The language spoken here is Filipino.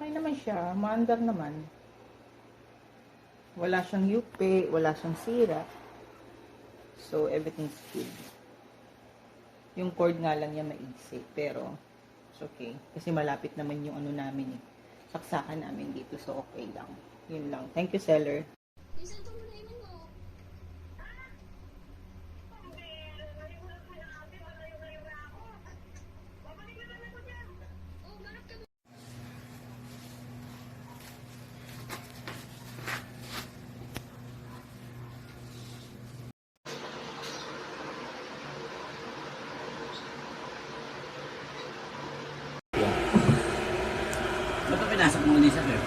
Okay naman siya. Maandar naman. Wala siyang yupe, wala siyang sira. So, everything's good. Yung cord nga lang niya maiksi. Pero, it's okay. Kasi malapit naman yung ano namin eh. Saksakan namin dito. So, okay lang. Yun lang. Thank you, seller. Minsan ito muna iman mo. Oh, manap ka mo. Ba't pinasok mo ni sir?